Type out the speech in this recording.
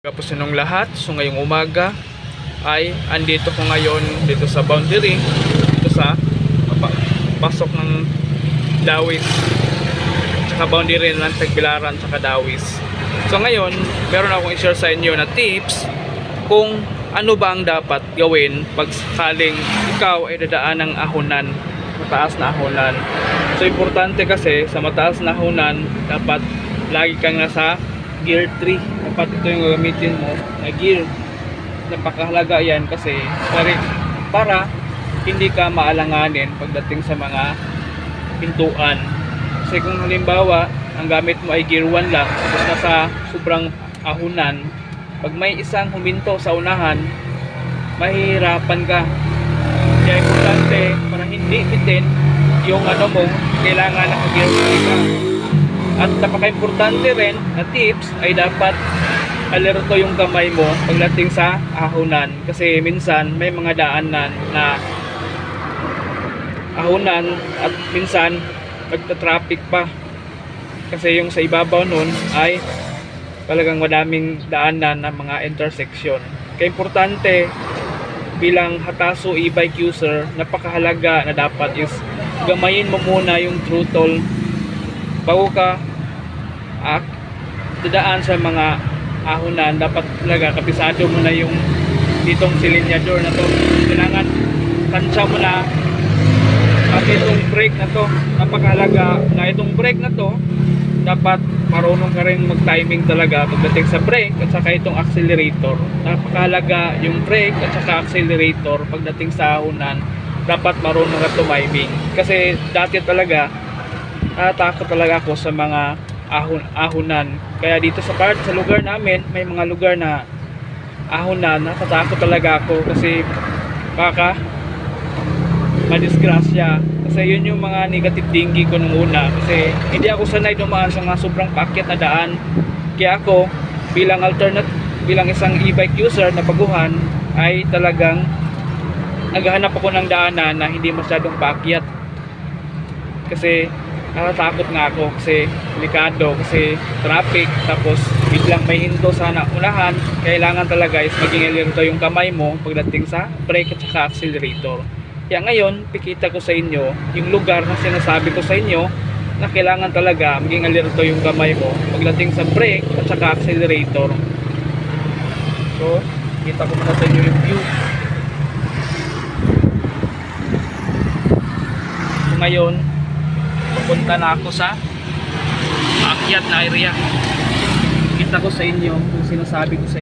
Tapos nung lahat, so ngayong umaga ay andito ko ngayon dito sa boundary, dito sa pasok ng Dawis, tsaka boundary ng Tagbilaran tsaka Dawis. So ngayon, meron akong i-share sa inyo na tips kung ano ba ang dapat gawin pag sakaling ikaw ay dadaan ng ahonan, mataas na ahonan. So importante kasi sa mataas na ahonan, dapat lagi kang nasa gear 3. Dapat ito yung gagamitin mo na gear. Napakahalaga yan kasi para hindi ka maalanganin pagdating sa mga pintuan. Kasi kung halimbawa ang gamit mo ay gear 1 lang, tapos nasa sobrang ahonan, pag may isang huminto sa unahan, mahihirapan ka. Kaya importante para hindi bitin yung mo, kailangan naka-gear 3 ka. At napaka-importante rin na tips ay dapat alerto yung kamay mo pagdating sa ahonan. Kasi minsan may mga daanan na ahonan at minsan nagta-traffic pa. Kasi yung sa ibabaw nun ay talagang madaming daanan na mga intersection. Kaya importante bilang hataso e-bike user, napakahalaga na dapat is gamayin mo muna yung throttle bago ka dadaan sa mga ahonan. Dapat talaga kabisado mo na yung ditong silinyador na to. Kailangan tansya mo na at itong brake na to, napakahalaga na itong brake na to, dapat marunong ka rin mag-timing talaga pagdating sa brake at saka itong accelerator. Napakahalaga yung brake at saka accelerator pagdating sa ahonan, dapat marunong ka tumiming. Kasi dati talaga natakot talaga ako sa mga ahonan. Kaya dito sa lugar namin, may mga lugar na ahonan, natatakot talaga ako kasi baka madisgrasya. Kasi yun yung mga negative thinking ko nung una, kasi hindi ako sanay dumaan sa mga sobrang paakyat na daan. Kaya ako bilang isang e-bike user na baguhan ay talagang naghahanap ako ng daanan na hindi masyadong paakyat. Kasi natatakot nga ako kasi delikado, kasi traffic, tapos biglang may hinto sa unahan. Kailangan talaga is maging alerto yung kamay mo pagdating sa brake at saka accelerator. Kaya ngayon, pikita ko sa inyo yung lugar na sinasabi ko sa inyo na kailangan talaga maging alerto yung kamay mo pagdating sa brake at saka accelerator. So, kita ko muna sa inyo yung view. So, ngayon pupunta na ako sa paakyat na area. Kita ko sa inyo kung sinasabi ko sa